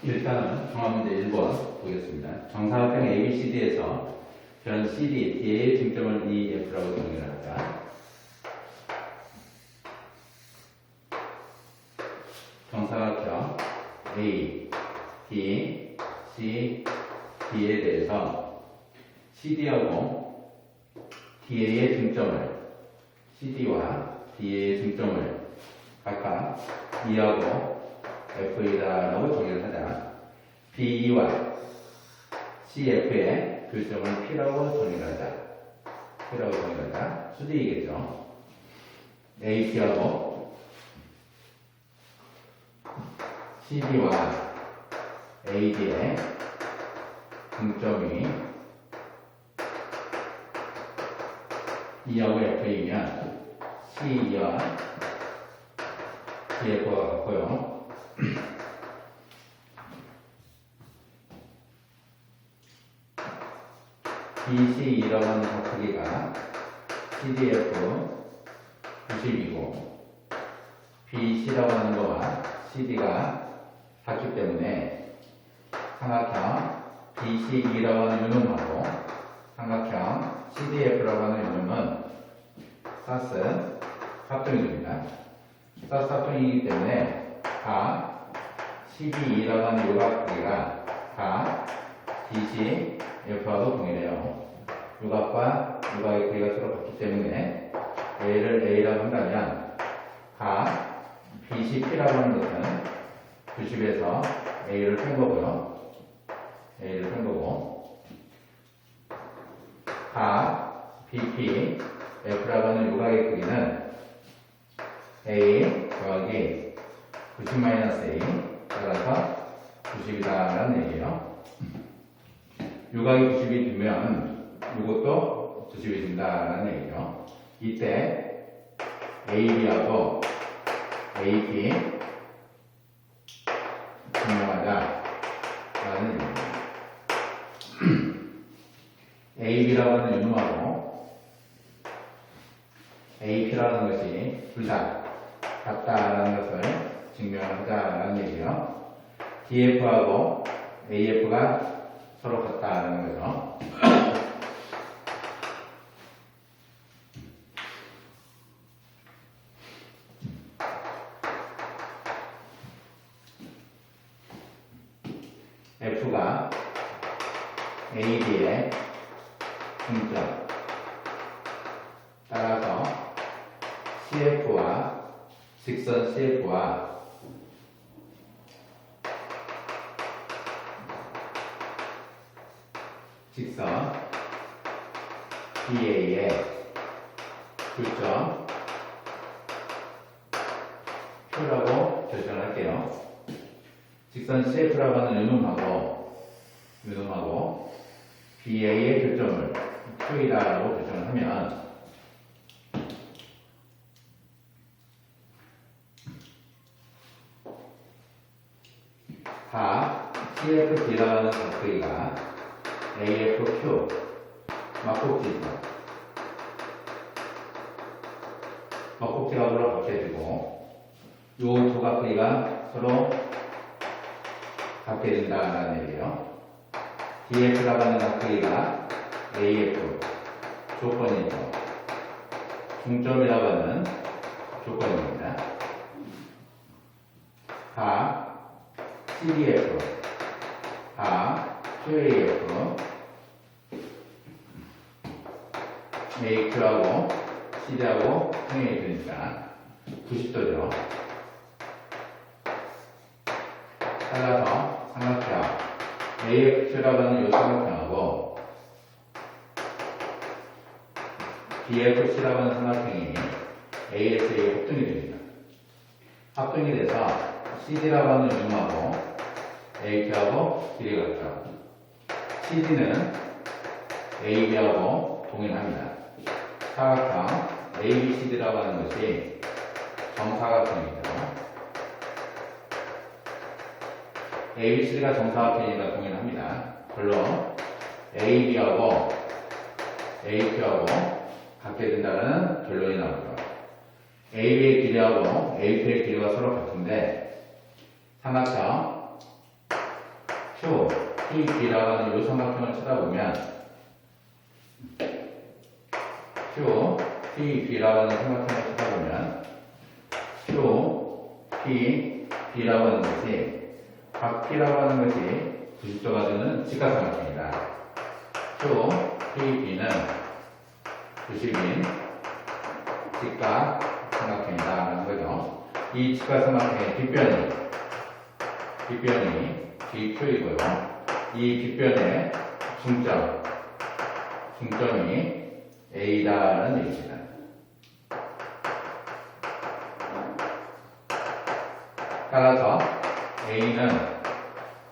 일단은 종합문제 1번 보겠습니다. 정사각형 ABCD에서 변 CD, D의 중점을 EF라고 정의를 하자. 정사각형 A, D, C, D에 대해서 CD하고 DA의 중점을 CD와 DA의 중점을 각각 E하고 FA라고 정의를 하자. BE와 CF의 교점을 P라고 정의를 하자. P라고 정의를 하자. 수직이겠죠. AP하고 CD와 AD의 중점이 E하고 FA면 CE와 DF가 같고요. BCE라고 하는 각크기가 CDF 90이고 BC라고 하는 거와 CD가 같기 때문에 삼각형 BCE라고 하는 유놈하고 삼각형 CDF라고 하는 유놈은 사스 합동이 됩니다. 사스 합동이기 때문에 각 CDE라고 하는 요각크기가 각 DCF하고 동일해요. 요각과 요각의 크기가 서로 같기 때문에 A를 A라고 한다면 각 BCP라고 하는 것은 90에서 A를 뺀 거고요. A를 뺀 거고 각 BP, F라고 하는 요각의 크기는 A 더하기 90-A 따라서 90이다라는 얘기예요. 요각이 90이 되면 이것도 90이 된다라는 얘기죠. 이때 AB하고 AP 증명하자라는 얘기입니다. AB라고 하는 유놈하고 AP라는 것이 둘 다 같다라는 것을 증명하자라는 얘기예요. DF하고 AF가 서로 같다라는 거죠. F가 AB의 중점 따라서 CF와 직선 CF와 직선 BA의 교점 Q라고 결정할게요. 직선 CF라고 하는 유놈하고 BA의 교점을 Q이라고 결정을 하면 각 CFD라고 하는 각크기가 AFQ 막꼭지죠. 막꼭지가 서로 같게지고 이 두 각크기가 서로 같게 된다는 얘기예요. DF라고 하는 각크기가 AF 조건이죠. 중점이라고 하는 조건입니다. 각 CDF 각 QAF AQ하고 CD하고 평행이 되니까 90도죠. 따라서 삼각형 AFQ라고 하는 이 삼각형하고 BFC라고 하는 삼각형이 ASA의 합동이 됩니다. 합동이 돼서 CD라고 하는 유놈하고 AQ하고 길이 같죠. CD는 AB하고 동일합니다. 사각형 ABCD라고 하는 것이 정사각형이죠. ABCD가 정사각형이니까 동일합니다. 물론 AB하고 AQ하고 같게 된다는 결론이 나오죠. AB의 길이하고 AQ의 길이가 서로 같은데 삼각형 슈, PB라고 하는 이 삼각형을 쳐다보면 슈, PB라고 하는 삼각형을 쳐다보면 슈, PB라고 하는 것이 각 P라고 하는 것이 90도가 되는 직각삼각형이다. 슈, PB는 90인 직각삼각형이다라는 거죠. 이 직각삼각형의 빗변이 BQ이고요. 이 빗변의 중점이 A다라는 얘기입니다. 따라서 A는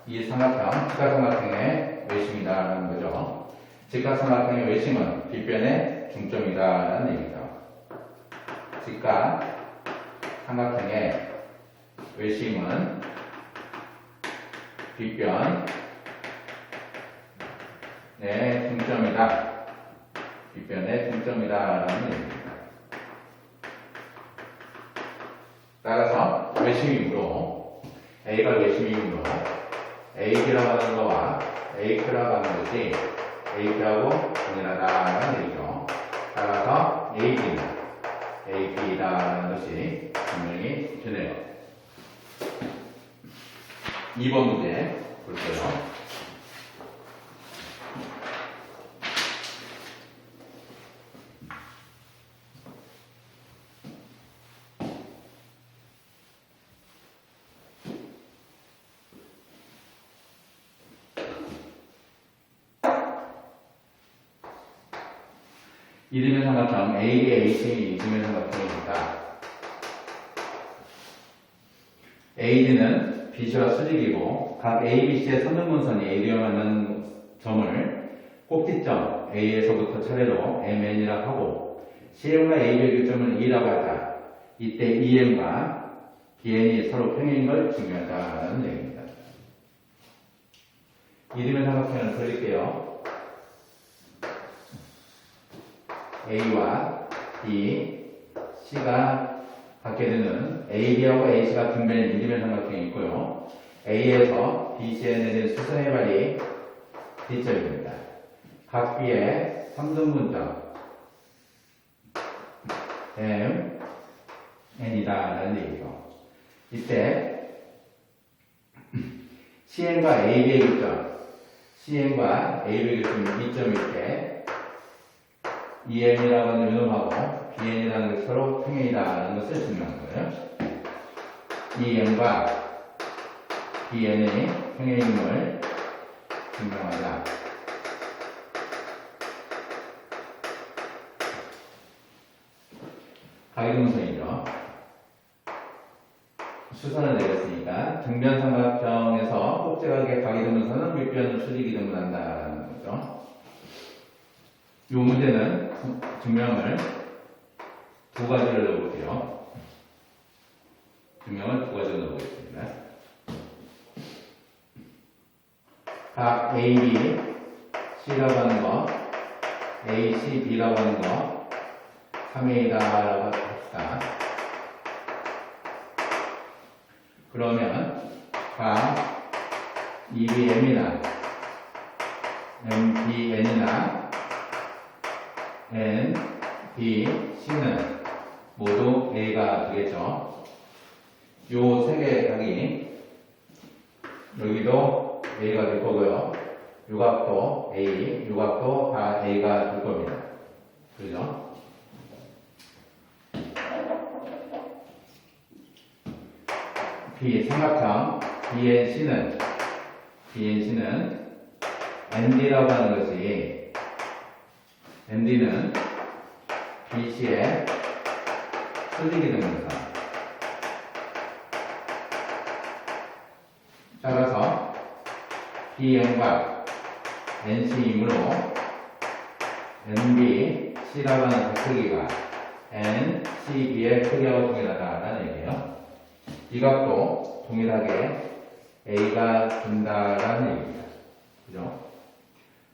이 직각삼각형의 외심이다라는 거죠. 직각삼각형의 외심은 빗변의 중점이다라는 얘기죠. 직각삼각형의 외심은 빗변의 중점이다. 빗변의 중점이다라는 얘기입니다. 따라서 외심이므로 A가 외심이므로 AB라고 하는 거와 AQ라고 하는 것이 AQ하고 동일하다라는 얘기죠. 따라서 AB는 AB라는 것이 분명히 되네요. 2번 문제 볼게요. 이등변 삼각형 ADAC 이등변 삼각형입니다. AD는 BC와 수직이고 각 ABC의 선등분선이 AD와 만나는 점을 꼭지점 A에서부터 차례로 MN이라고 하고 CM과 AB의 교점을 E라고 하자. 이때 EM과 BN이 서로 평행인 걸 증명하자는 얘기입니다. 이등변 삼각형을 그릴게요. A와 B, C가 갖게 되는 AB하고 AC가 분변인 이등변 삼각형이 있고요. A에서 BC에 내린 수선의 발이 D점입니다. 각 B의 삼등분점 M, N이다라는 얘기죠. 이때 CN과 AB의 교점, CN과 AB의 교점이 B점일 때 EM이라고 하는 요놈하고 BN이라는 것이 서로 평행이다라는 것을 증명한 거예요. EM과 BN의 평행임을 증명하자. 가위동선이죠. 수선을 내렸으니까 등변 삼각형에서 꼭지각의 가위동선은 밑변을 수직이 등분한다는 거죠. 이 문제는 증명을 두 가지를 넣어볼게요. 증명을 두 가지를 넣어보겠습니다. 각 AB, C라고 하는 거, AC, B라고 하는 거, 3A다라고 합시다. 그러면 각 EBM이나 MBN이나 N, B, C는 모두 A가 되겠죠. 요 세 개의 각이 여기도 A가 될 거고요. 요 각도 A, 요 각도 다 A가 될 겁니다. 그죠? B 삼각형 BNC는 ND라고 하는 것이 ND는 BC의 수직이 됩니다. 따라서 BN과 NC이므로 NB, C라고 하는 크기가 NCB의 크기하고 동일하다라는 얘기예요. 이 각도 동일하게 A가 된다라는 얘기입니다. 그죠?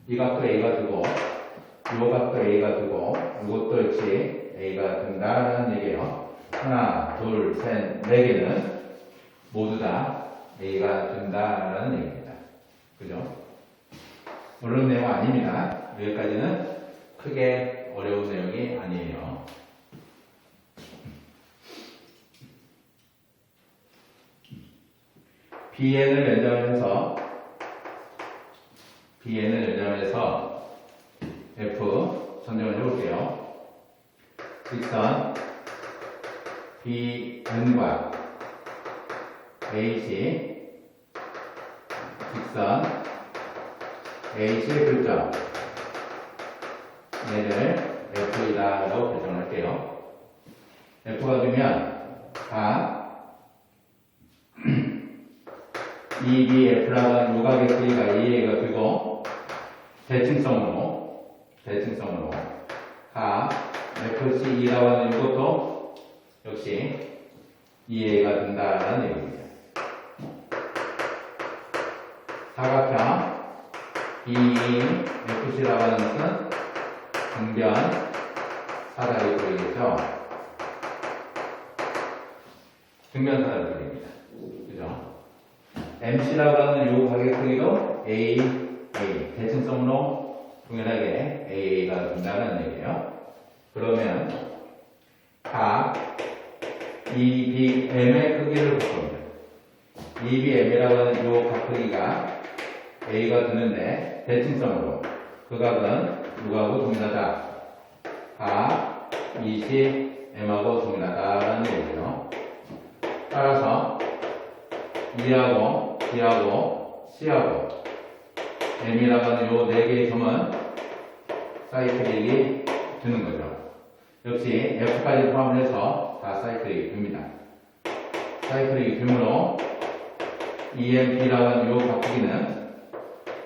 이 각도 A가 되고 이 각도 A가 되고 이것도 역시 A가 된다라는 얘기예요. 하나, 둘, 셋, 네 개는 모두 다 A가 된다라는 얘기입니다. 그죠? 어려운 내용 아닙니다. 여기까지는 크게 어려운 내용이 아니에요. BN을 연장을 해서 F 선정을 해볼게요. 직선 BN과 AC, 직선 AC의 교점, 얘를 F이다라고 결정할게요. F가 되면 EBF라고 하는 요각의 길이가 A가 되고, 대칭성으로 FCE라고 하는 이것도 역시 EA가 된다는 얘기입니다. 사각형 BEFC라고 하는 것은 등변 사다리 꼴이겠죠. 등변 사다리 꼴입니다. 그죠? MC라고 하는 요 가격 크기도 A, 대칭성으로 동일하게 AA가 된다는 얘기예요. 그러면 각 EBM의 크기를 볼 겁니다. EBM이라고 하는 요 각 크기가 A가 되는데 대칭성으로 그 각은 누구하고 동일하다? 각 ECM하고 동일하다라는 얘기예요. 따라서 E하고 B하고 C하고 M이라고 하는 요 4개의 점은 사이클릭이 되는 거죠. 역시 F까지 포함을 해서 다 사이클릭이 됩니다. 사이클릭이 되므로 EMP라고 하는 요 각크기는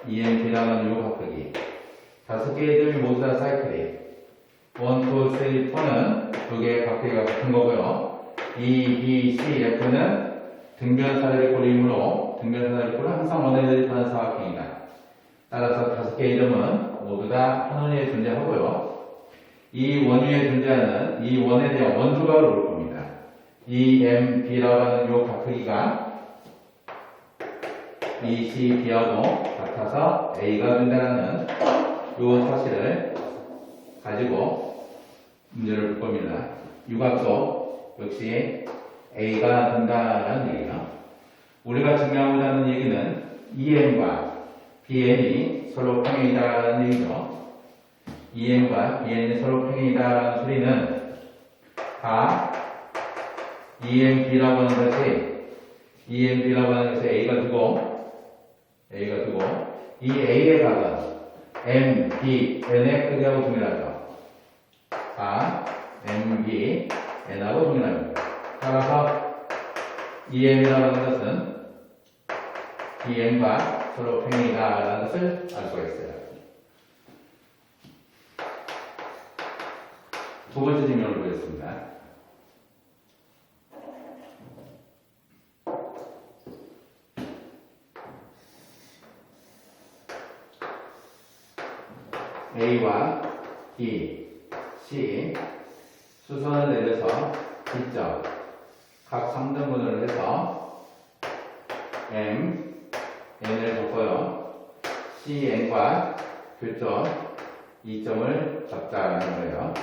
EMP라고 하는 요 각크기 5개의 점이 모두 다 사이클릭 1, 2, 3, 4는 2개의 각크기가 같은 거고요. E, B, C, F는 등변 사다리 꼴이므로 등변 사다리 꼴은 항상 원에 대입하는 사각형이다. 따라서 5개의 점은 모두 다 한 원위에 존재하고요. 이 원위에 존재하는 이 원에 대한 원조각을 볼 겁니다. EMB라고 하는 요 각크기가 ECB하고 같아서 A가 된다는 요 사실을 가지고 문제를 볼 겁니다. 유각도 역시 A가 된다는 얘기예요. 우리가 증명하고자 하는 얘기는 EM과 BN이 서로 평행이다라는 얘기죠. EM과 BN이 서로 평행이다라는 소리는 다 EMB라고 하는 것이 A가 되고 이 A의 각은 M, B, N의 크기하고 동일하죠. 다 M, B, N하고 동일합니다. 따라서 EM이라고 하는 것은 BN과 서로 평행이다라는 것을 알 수가 있어요. 두 번째 증명을 보겠습니다. A와 B, C 수선을 내려서 B점 각 3등분을 해서 M, N을 줬고요. C, N과 교점 2점을 잡자라는 거예요.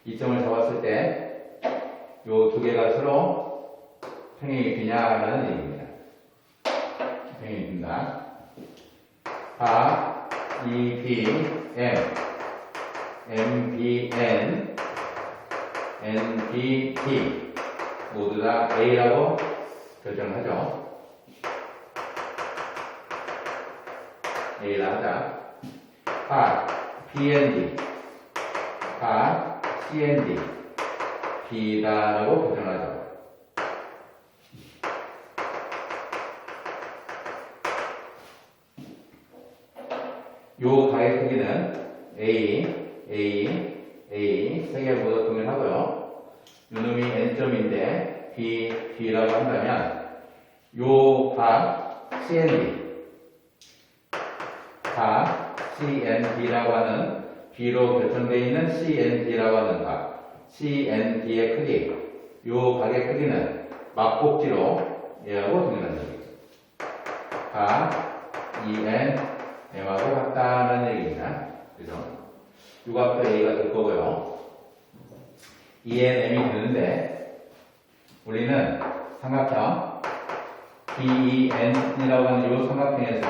2점을 잡았을 때 요 두 개가 서로 평행이 되냐라는 얘기입니다. 평행이 된다. 각 EBM, MBN, NBT 모두 다 A라고 결정하죠. A라 하자. 각 BND, 각 CND, B다라고 결정하죠. 요 각의 크기는 A 세 개 모두 동일하고요. 요놈이 N점인데 B라고 한다면 요 각 CND라고 하는 B로 결정되어 있는 CND라고 하는 각 CND의 크기 요 각의 크기는 막복지로 얘하고 동일한 얘기죠. 각 EN, M하고 같다는 얘기입니다. 그죠? 유곽도 A가 될 거고요. EN, M이 되는데, 우리는 삼각형 BEN이라고 하는 이 삼각형에서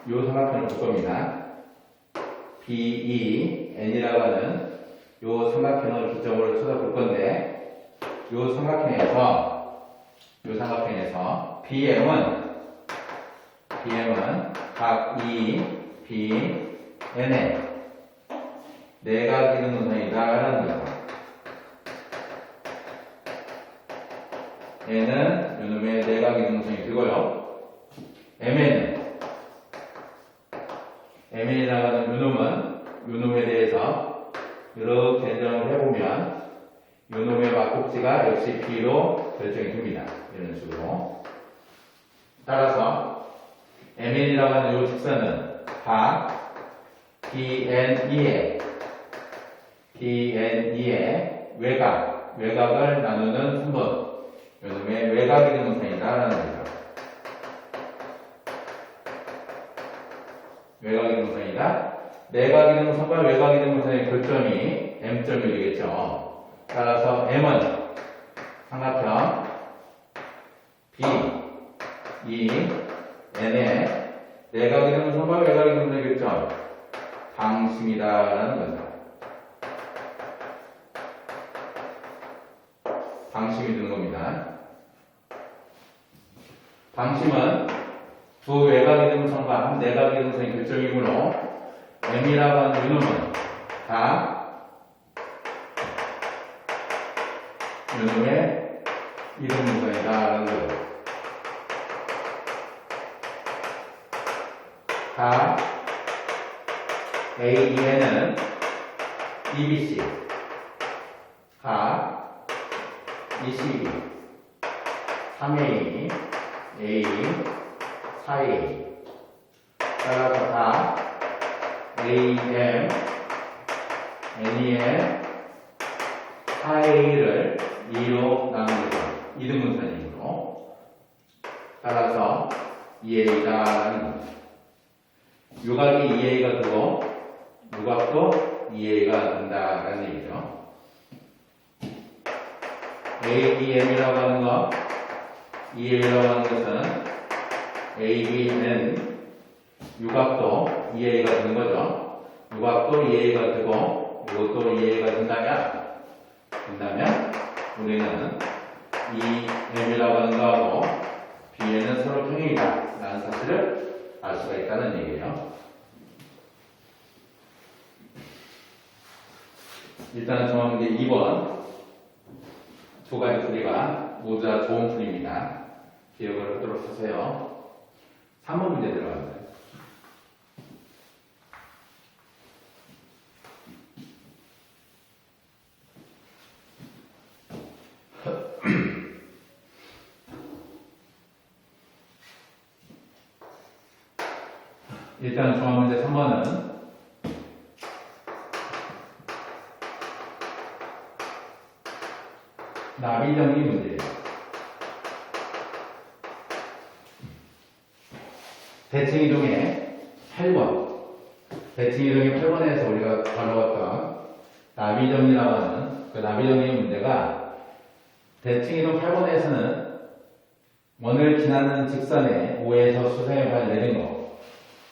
이 삼각형을 볼 겁니다. BEN이라고 하는 이 삼각형을 기점으로 찾아볼 건데, 이 삼각형에서 BM은 각 E, B, N의 내각 이등분선이다라는 거죠. N은 요놈의 내각 이등분선이 되고요. MN이라고 하는 요놈에 대해서 이렇게 연정을 해보면 요놈의 막곡지가 역시 B로 결정이 됩니다. 이런 식으로. 따라서 MN이라고 하는 이 직선은 각 BNE의 외곽을 나누는 선분, 요놈의 외곽 이등분선이다라는 거죠. 외곽 이등분선이다. 내각 이등분선과 외곽 이등분선의 교점이 M점이 되겠죠. 따라서 M은 삼각형 BEN의 내각 이등분선과 외곽 이등분선의 교점 방심이다라는 거죠. 방심이 되는 겁니다. 방심은 두 외곽 이등분선과 한 내각 이등분선의 교점이므로 M이라고 하는 요놈은 다 요놈의 이등분선이다라는 거죠. 각 AEN은 EBC, 각 ECB, 3A, A, 4A. 따라서 각 AM, NEM, 4A를 2로 나누는 이등분선이므로 따라서 2A다라는 겁니다. 유각이 2A가 되고 유각도 2A가 된다라는 얘기죠. ABM이라고 하는 것, 2A라고 하는 것은 ABN 유각도 2A가 되는 거죠. 유각도 2A가 되고 이것도 2A가 된다면 우리는 이 M이라고 하는 거하고 B에는 서로 평행이다 라는 사실을 알 수가 있다는 얘기예요. 일단은 정확하게 2번 두 가지 풀이가 모두 다 좋은 풀이입니다. 기억을 하도록 하세요. 3번 문제 들어갑니다. 일단 중앙문제 3번은 나비정리 문제예요. 대칭이동의 8번. 대칭이동의 8번에서 우리가 다뤄왔던 나비정리라고 하는 그 나비정리 문제가 대칭이동 8번에서는 원을 지나는 직선에 5에서 수선의 발을 내린 거.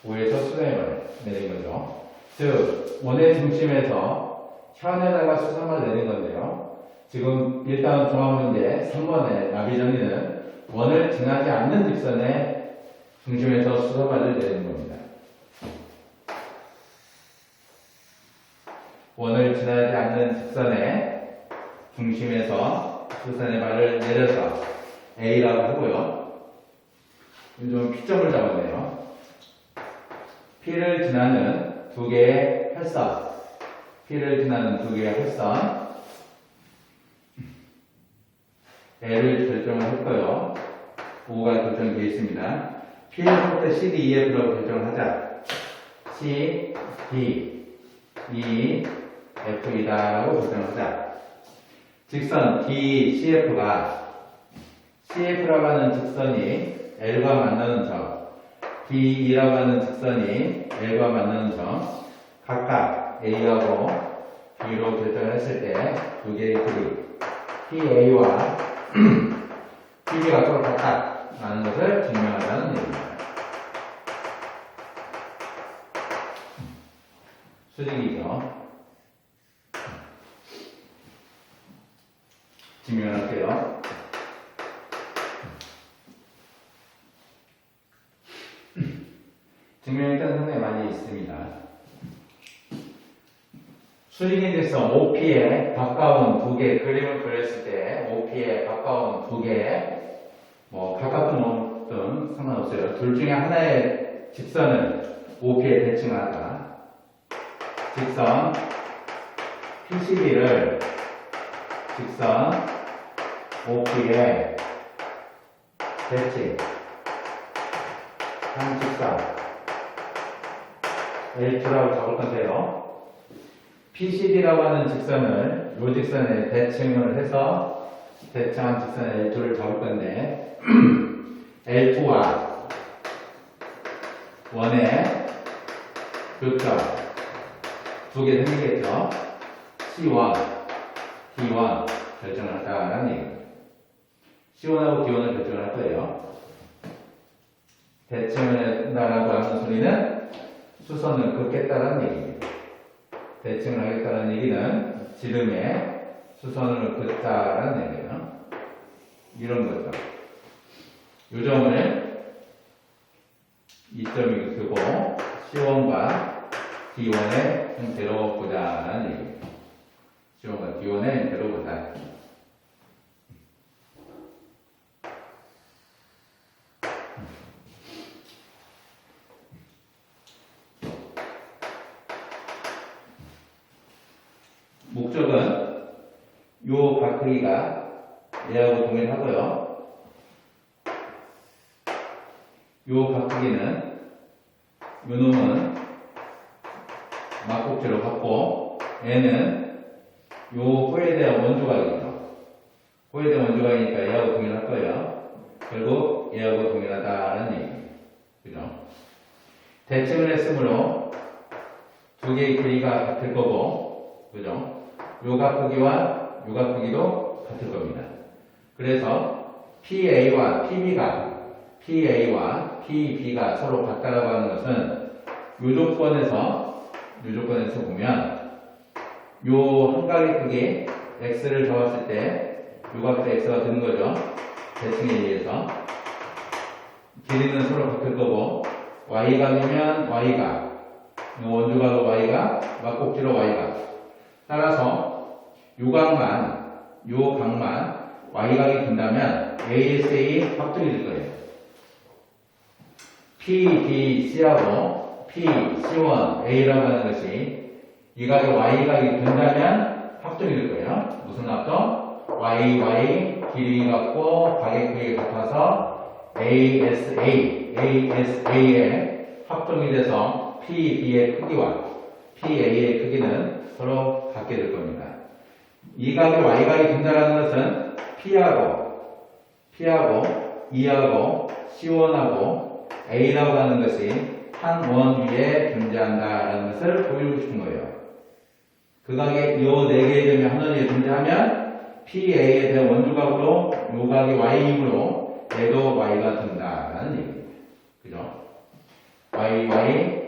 5에서 수선의 발을 내린 거죠. 즉, 원의 중심에서 현에다가 수선을 내린 건데요. 지금 일단 종합문제 3번의 나비정리는 원을 지나지 않는 직선에 중심에서 수선발을 내리는 겁니다. 원을 지나지 않는 직선에 중심에서 수선의 발을 내려서 A라고 하고요. 좀 P점을 잡았네요. P를 지나는 두 개의 혈선, P를 지나는 두 개의 혈선 L을 결정을 했고요. 5가 결정되어 있습니다. P를 할 때 CD, EF라고 결정을 하자. C, D, E, F이다라고 결정을 하자. 직선 D, CF가 CF라고 하는 직선이 L과 만나는 점 D2라고 하는 직선이 L과 만나는 점, 각각 A하고 B로 결정했을 때 두 개의 길이 PA와 PB가 서로 같다라는 것을 증명하자는 얘기입니다. 수직이죠. 증명할게요. 증명에 따른 상당히 많이 있습니다. 수직인 직선 OP에 가까운 두 개 그림을 그렸을 때 OP에 가까운 두 개, 뭐 가깝든 멀든 상관없어요. 둘 중에 하나의 직선을 OP에 대칭하다. 직선 P12를 직선 OP에 대칭 한 직선 L2라고 적을 건데요. P12라고 하는 직선을 이 직선에 대칭을 해서 대칭한 직선 L2를 적을 건데 L2와 1의 교점 두 개 생기겠죠. C1, D1 결정을 하자는 얘기입니다. C1하고 D1을 결정을 할 거예요. 대칭을 한다라고 하는 소리는 수선을 긋겠다라는 얘기입니다. 대칭을 하겠다는 얘기는 지름에 수선을 긋다라는 얘기예요. 이런 거죠. 이 점을 이점이 두고 C1과 D1의 형태로 보자라는 얘기입니다. C1과 D1의 형태로 보자. 목적은 요 바크기가 얘하고 동일하고요. 요 바크기는 요 놈은 막곡지로 갖고 얘는 요 호에 대한 원조각이죠. 호에 대한 원조각이니까 얘하고 동일할 거예요. 결국 얘하고 동일하다는 얘기입니다. 그죠? 대칭을 했으므로 두 개의 길이가 같을 거고, 그죠? 요 각크기와 요 각크기도 같을 겁니다. 그래서 PA와 PB가 서로 같다라고 하는 것은 요 조건에서 보면 요 한 각의 크기 x를 잡았을 때 요 각도 x가 되는 거죠. 대칭에 의해서 길이는 서로 같을 거고 y가 되면 y가 원주각으로 y가 막곡지로 y가 따라서 요 각만 y각이 된다면 ASA 확정이 될 거예요. PBC하고 PC1A라고 하는 것이 이 각이 y각이 된다면 확정이 될 거예요. 무슨 합동? YY 길이 같고 각의 크기가 같아서 ASA의 합동이 돼서 PB의 크기와 PA의 크기는 서로 같게 될 겁니다. 이 각이 y각이 된다는 것은 P하고 E하고 C1하고 A라고 하는 것이 한 원 위에 존재한다라는 것을 보여주고 싶은 거예요. 그 각의 요 네 개의 점이 한 원 위에 존재하면 PA에 대한 원주각으로 요 각이 Y이므로 얘도 Y가 된다라는 얘기입니다. 그죠? Y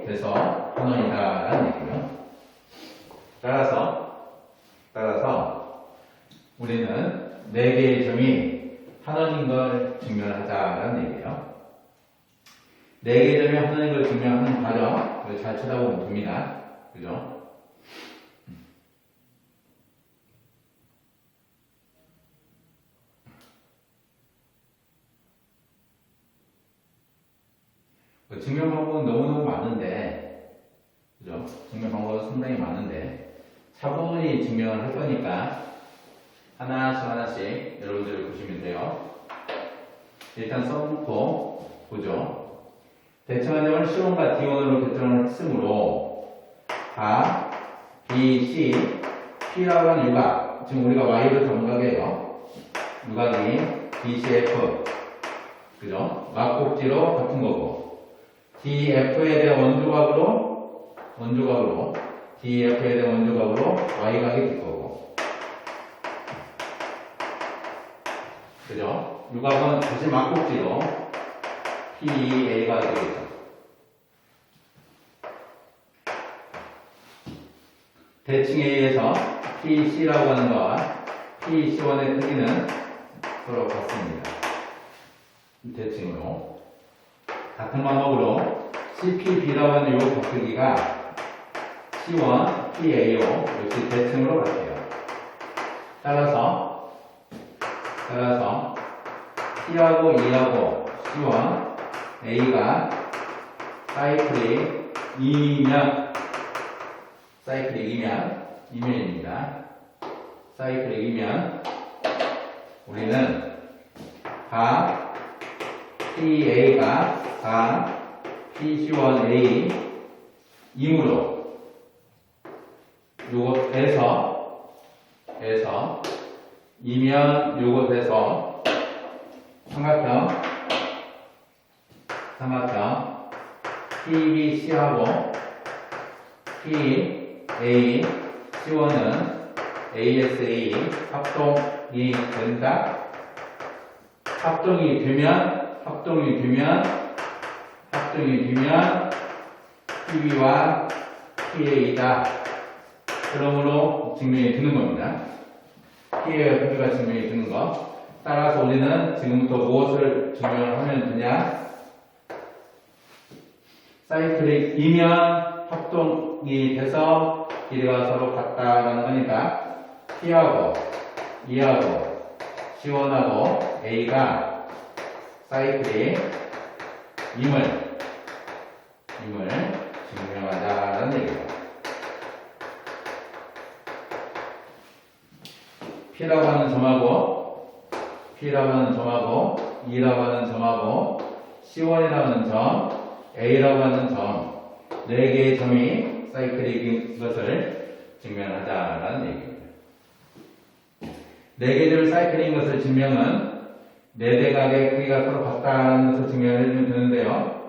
돼서 한 원이다라는 얘기죠. 따라서 우리는 네 개의 점이 한 원인 걸 증명을 하자라는 얘기예요. 네 개의 점이 한 원인 걸 증명하는 과정, 잘 쳐다보면 됩니다. 그죠? 증명 방법은 너무너무 많은데, 그죠? 증명 방법은 상당히 많은데, 차분히 증명을 할 거니까, 하나씩 여러분들이 보시면 돼요. 일단 써놓고, 보죠. 대칭한 점을 C1과 D1으로 결정을 했으므로, 가, B, C, P라고 하는 유각, 지금 우리가 Y로 정각이에요. 유각이 BCF, 그죠? 막곡지로 같은 거고, DF에 대한 원조각으로 DF에 대한 원조각으로 Y각이 될 거고. 그죠? 유각은 다시 막국지로 PEA가 되겠죠. 대칭 A에서 PC라고 하는 거와 PC원의 크기는 서로 같습니다. 대칭으로. 같은 방법으로 CPB라고 하는 요 격크기가 C1, PAO 역시 대칭으로 같아요. 따라서 P하고 E하고 C1, A가 사이클릭 2면입니다. 사이클릭 2면 우리는 가 PA가 가 PC1A 이므로 요것에서 이면 요것에서 삼각형 PBC하고 PA C1은 ASA 합동이 된다. 합동이 되면 PB와 PA이다. 그러므로 증명이 되는 겁니다. PA와 PB가 증명이 되는 거. 따라서 우리는 지금부터 무엇을 증명을 하면 되냐? 사이클릭 이면 합동이 돼서 길이가 서로 같다라는 거니까 P하고 E하고 C1하고 A가 사이클릭 임을 증명하자라는 얘기입니다. P라고 하는 점하고 E라고 하는 점하고 C1이라고 하는 점, A라고 하는 점, 4개의 점이 사이클릭인 것을 증명하자라는 얘기입니다. 4개 점이 사이클인 것을 증명은 4대 각의 크기가 서로 같다는 것을 증명해주면 되는데요.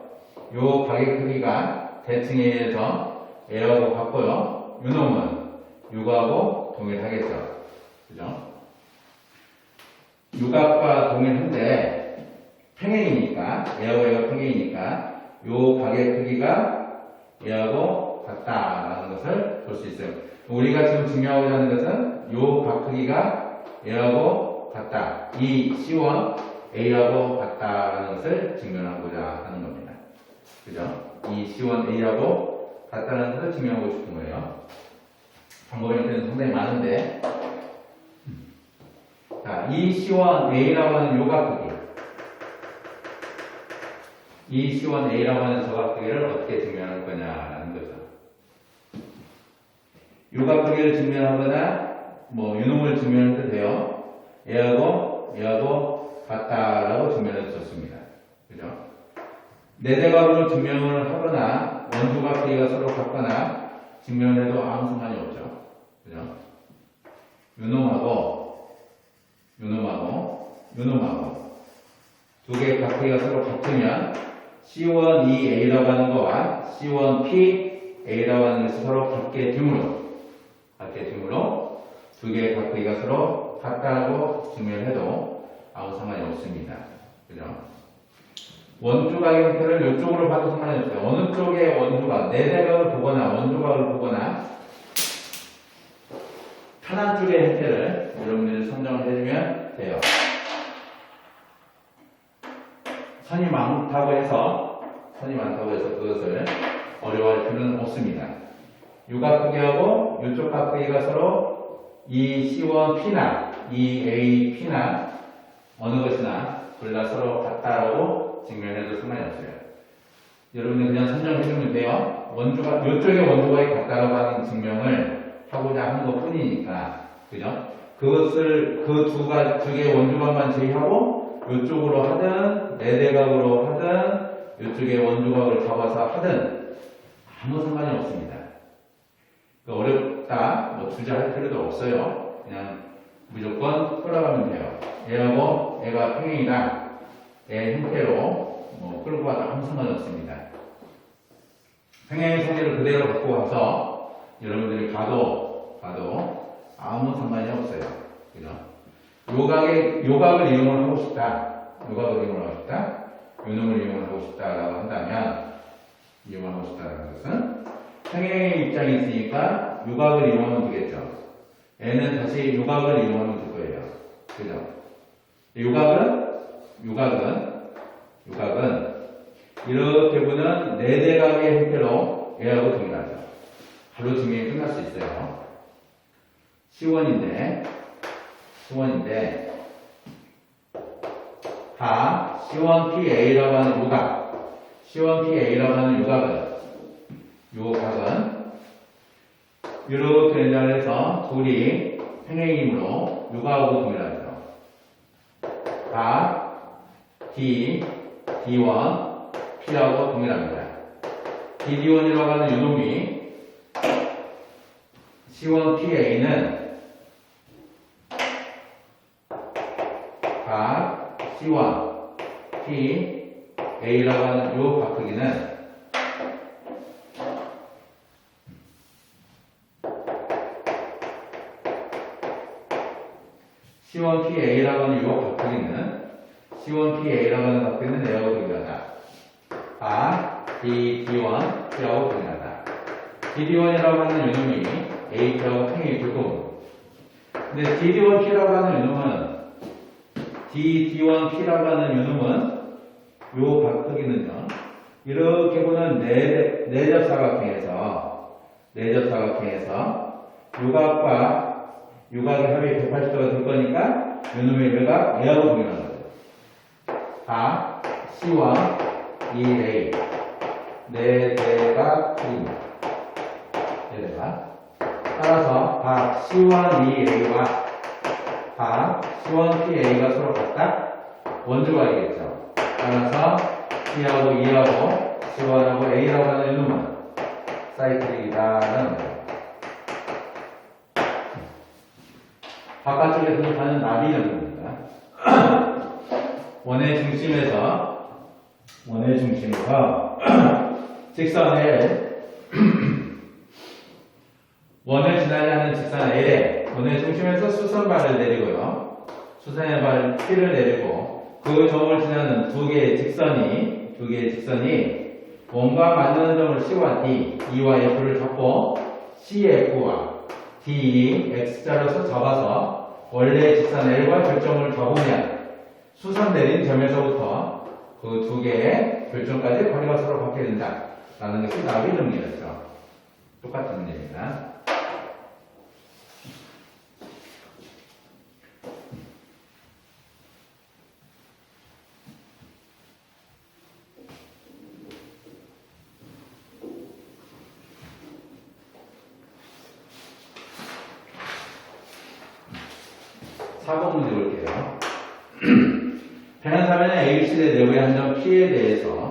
요 각의 크기가 대칭에 의해서 A하고 같고요. 요놈은 요거하고 동일하겠죠. 그죠? 유각과 동일한데 평행이니까 A하고 A가 평행이니까 요 각의 크기가 A하고 같다라는 것을 볼 수 있어요. 우리가 지금 증명하고자 하는 것은 요 각 크기가 A하고 같다. 이 C1 A하고 같다라는 것을 증명하고자 하는 겁니다. 그죠? 이 C1 A하고 같다는 것을 증명하고 싶은 거예요. 방법의 형태는 상당히 많은데, 자, 이 C1 A라고 하는 요각 크기, 이 C1 A라고 하는 저각 크기를 어떻게 증명할 거냐라는 거죠. 요각 크기를 증명하거나 유놈을 증명해도 돼요. 얘하고 같다라고 증명해 줬습니다. 그죠? 4대각으로 증명을 하거나 원조각 크기가 서로 같거나 증명을 해도 아무 상관이 없죠. 그죠? 요놈하고 두 개의 각 크기가 서로 같으면 C1EA라고 하는 거와 C1PA라고 하는 것이 서로 같게 되므로 두 개의 각 크기가 서로 같다고 증명해도 아무 상관이 없습니다. 그죠? 원조각의 형태를 이쪽으로 봐도 상관이 없어요. 어느 쪽의 원조각, 4대각을 보거나 원조각을 보거나 편한 쪽의 형태를 여러분들이 선정을 해주면 돼요. 선이 많다고 해서 그것을 어려워할 필요는 없습니다. 요각 크기하고 이쪽 각 크기가 서로 이 C1P나 이 AP나 어느 것이나 둘 다 서로 같다라고 증명해도 상관이 없어요. 여러분들 그냥 선정해주면 돼요. 원조각, 이쪽의 원조각이 같다라고 하는 증명을 하고자 하는 것 뿐이니까. 그죠? 그것을 두 개의 원조각만 제외하고 이쪽으로 하든 4대각으로 하든 이쪽에 원조각을 잡아서 하든 아무 상관이 없습니다. 어렵다, 주저할 필요도 없어요. 그냥 무조건 끌어가면 돼요. 얘하고 얘가 평행이다. 얘 형태로 끌고 가도 아무 상관 없습니다. 평행의 성질을 그대로 갖고 와서 여러분들이 가도 아무 상관이 없어요. 그죠? 요각을 이용을 하고 싶다. 요각을 이용을 하고 싶다. 요놈을 이용을 하고 싶다라고 한다면, 이용을 하고 싶다는 것은 평행의 입장이 있으니까 요각을 이용하면 되겠죠. N은 다시 요각을 이용하면 될 거예요. 그죠? 요각은 이렇게 보는 네대각의 형태로 얘하고 동일하죠. 바로 증명이 끝날 수 있어요. C1인데 다 C1PA라고 하는 요각, C1PA라고 하는 요각은 이렇게 연장을 해서 둘이 평행이므로 요각하고 동일하죠. 다 D, D1, P라고 동일합니다. D1이라고 하는 요놈이 C1PA는 각 C1, PA라고 하는 요 각크기는 C1PA라고 하는 요 각크기는 C1PA라고 하는 각크기는 내하고 동일하다. D1, P하고 동일하다. DD1이라고 하는 요놈이 A, P하고 평행이 불동. 근데 DD1, P라고 하는 요놈은 DD1, P라고 하는 요놈은 요 각크기는요. 이렇게 보는 내접사각형에서 요각과 요각의 합이 180도가 될 거니까 요놈의 외곽 얘하고 동일한 거죠. 다 C1 2A 네대각 그림 네대각 따라서 각 C1EA와 각 C1PA가 서로 같다? 원주각이겠죠. 따라서 C하고 E하고 C1하고 A라고 하는 이놈은 사이클이다라는 거예요. 바깥쪽에서 가는 나비점입니다. 원의 중심에서 직선 원을 지나야 하는 직선 L에 원의 중심에서 수선발을 내리고요. 수선의 발 P를 내리고 그 점을 지나는 두 개의 직선이 원과 만나는 점을 C와 D, E와 F를 잡고 CF와 D, X자로서 잡아서 원래 직선 L과 결점을 잡으면 수선 내린 점에서부터 그 두 개의 결점까지 거리가 서로 같게 된다. 라는 것이 나비 정리였죠. 똑같은 문제입니다. 사번 문제 볼게요. 평행사변의 ABC의 내부의 한 점 P에 대해서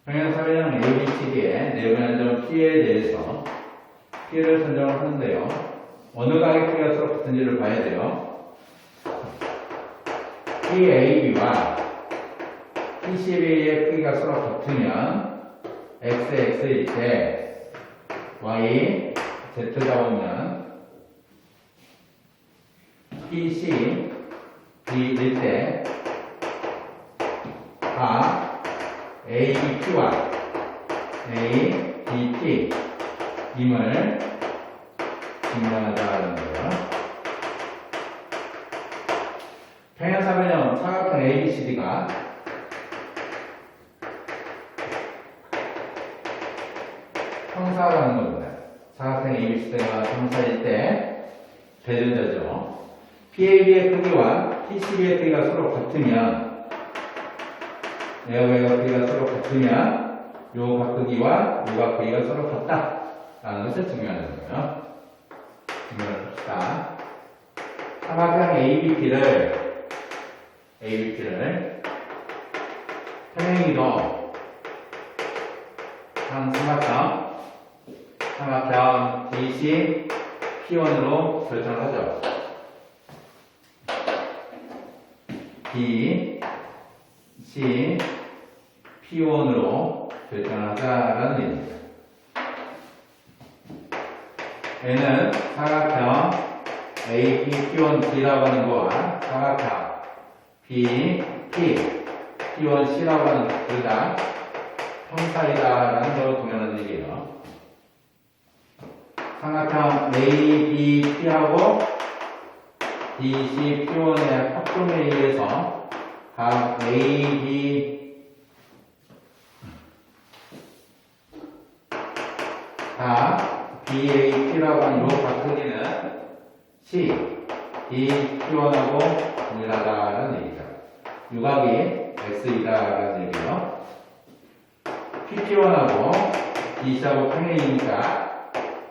평행사변형 ABC의 내부의 한 점 P에 대해서 P를 선정을 하는데요. 어느 각의 크기가 서로 같은지를 봐야 돼요. PAB와 PCB의 크기가 서로 같으면 XX일 때 Y, Z 잡으면 PC, B일 때 다 ABP와 ABP 임을 증명하자는 거예요. 평행사변형 사각형 ABCD가 형사라는 겁니다. 사각형 ABCD가 형사일 때 대전자죠. PAB의 크기와 PCB의 크기가 서로 같으면 내각의 크기가 서로 같으면 요 각크기와 요 각크기가 서로 같다 라는 것을 증명하는 거예요. 증명을 합시다. 사각형 ABP를 평행이도 한 삼각형 BC P1으로 결정을 하죠. B, C, P1으로 결정하자라는 얘기입니다. 얘는 사각형 A, B, P1, D라고 하는 거와 사각형 B, P, P1, C라고 하는 둘 다 평사이다라는 걸 동일하는 얘기예요. 삼각형 A, B, P하고 D, C, P1의 합동에 의해서 각 A, B 각 B, A, P라고 하는 이 각크기는 C, D, P1하고 동일하다라는 얘기죠. 유각이 X이다라는 얘기예요. PP1하고 DC하고 평행이니까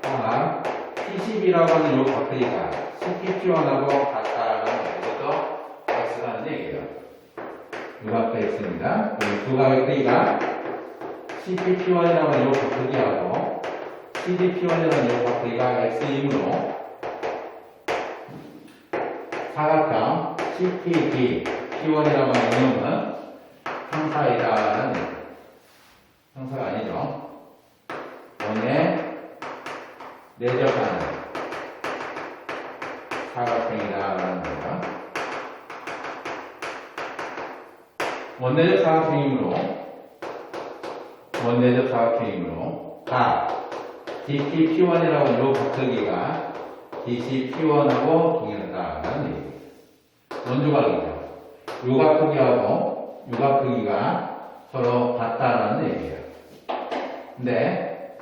P12라고 하는 요 각크기가 CPP1하고 같다라는 이것도 X라는 얘기예요. 유각도 X입니다. 두 각의 크기가 CPP1이라고 하는 요 각크기하고 CDP1이라는 요 각크기가 X이므로 사각형 CPD P1이라고 하는 이놈은 평사이다라는 얘기예요. 평사가 아니죠. 원에 내접하는 사각형이다라는 거예요. 원내접 사각형이므로 각 DPP1이라고 하는 요 각크기가 DCP1하고 동일하다라는 얘기예요. 원주각이죠. 요 각크기하고 요 각크기가 서로 같다라는 얘기예요. 근데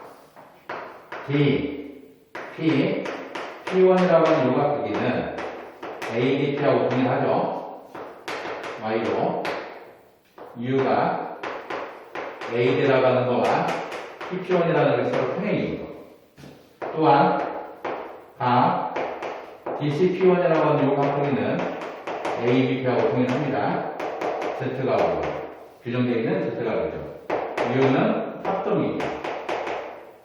D, P, P1이라고 하는 요 각크기는 A, D, P하고 동일하죠. Y로 U가 A 들어가는 거와 PP1이라는 게 서로 평행이고 또한 각 DCP1이라고 하는 요 각크기는 A, B, P하고 동일합니다. Z각으로 규정되어 있는 Z각이죠. U는 합동이죠.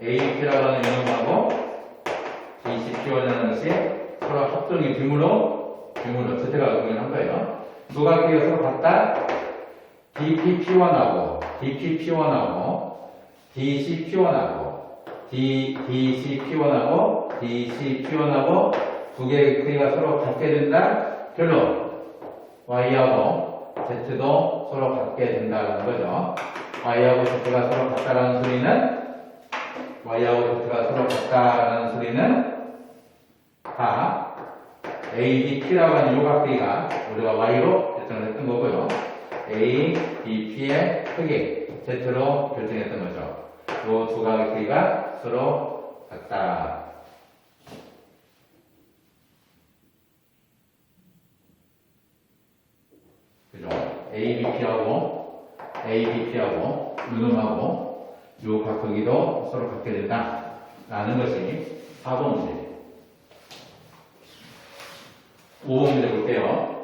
A, P라고 하는 이놈하고 DCP1이라는 것이 서로 합동이 듀므로 Z각을 동일한 거예요. 두 각기가 서로 같다. DPP1하고 DCP1하고 DCP1하고 두 개의 크기가 서로 같게 된다. 결론 Y하고 Z도 서로 같게 된다는 거죠. Y하고 Z가 서로 같다라는 소리는 다 ADP라고 하는 요 각기가 우리가 Y로 결정을 했던 거고요. ADP의 크기 Z로 결정했던 거죠. 요 두 각의 크기가 서로 같다. 그죠? ABP하고 누름하고 요 각크기도 서로 같게 된다. 라는 것이 4번 문제. 5번 문제 볼게요.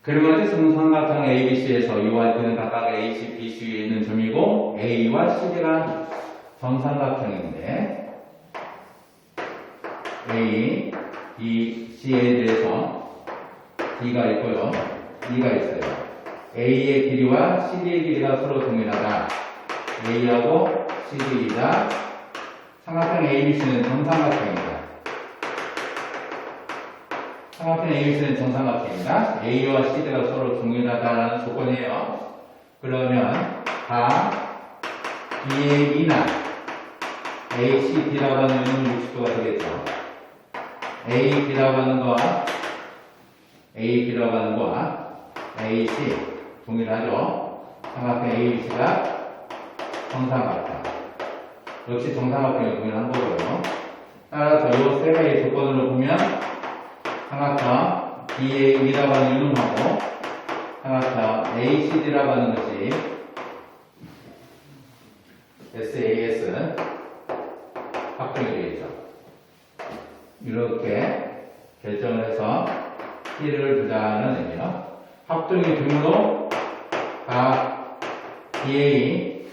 그러면 정삼각형 ABC에서 이와 D는 각각 AC, BC에 있는 점이고 A와 CD가 정삼각형인데 A, B, C에 대해서 D가 있고요. E가 있어요. A의 길이와 CD의 길이가 서로 동일하다. A하고 CD이다. 삼각형 ABC는 정삼각형입니다. 삼각형 ABC는 정삼각형이다. A와 CD가 서로 동일하다라는 조건이에요. 그러면 다 BAE나 ACD라고 하는 이는 60도가 되겠죠. AB라고 하는 거와 AC 동일하죠. 삼각형 ABC가 정삼각형. 역시 정삼각형이 동일한 거고요. 따라서 이 세 가지 조건으로 보면 삼각형 BAE라고 하는 이놈하고 삼각형 ACD라고 하는 것이 SAS 합동이 되겠죠. 이렇게 결정을 해서 T를 두자는 의미요. 합동이 됨으로 각 BA,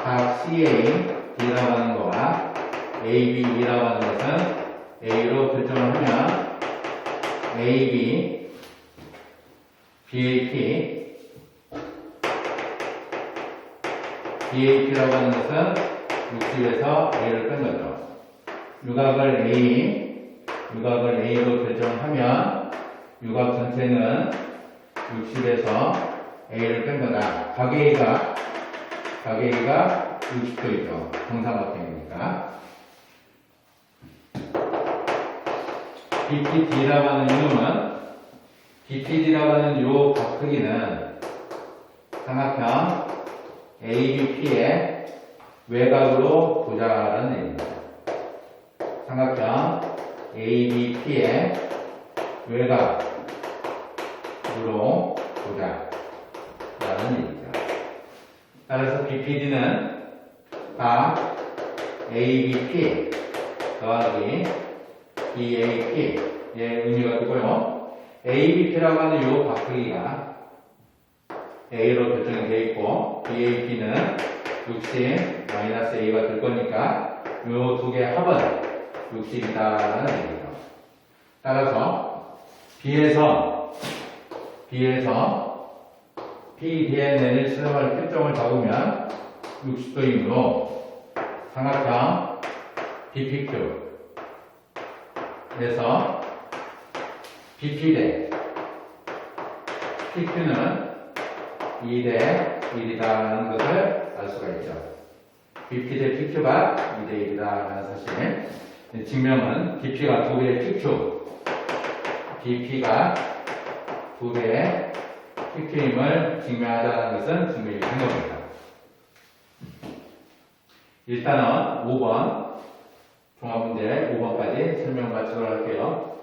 각 CA, D라고 하는 거와 AB, E라고 하는 것은 A로 결정을 하면 AB, BAP, BAP라고 하는 것은 60에서 A를 뺀 거죠. 유각을 A로 결정하면 유각 전체는 60에서 A를 뺀 거다. 각 A가 60도이죠. 정사각형이니까. BPD라고 하는 이놈은 BPD라고 하는 요 각 크기는 삼각형 ABP의 외곽으로 보자라는 얘기입니다. 삼각형 ABP의 외곽으로 보자라는 얘기죠. 따라서 BPD는 각 ABP 더하기 BAP의 의미가 되고요. ABP라고 하는 요 각 크기가 A로 결정이 되어 있고 BAP는 60-A가 될 거니까 요 두 개 합은 60이다라는 얘기죠. 따라서 B에서 PD에 내릴 수렴할 표점을 잡으면 60도이므로 삼각형 BPQ에서 BP 대 PQ는 2대 1이다라는 것을 알 수가 있죠. BP 대 PQ가 2대 1이다라는 사실. 증명은 BP가 2배의 PQ, BP가 2배의 PQ임을 증명하자는 것은 증명이 된 겁니다. 일단은 5번 종합문제 5번까지 설명 마치도록 할게요.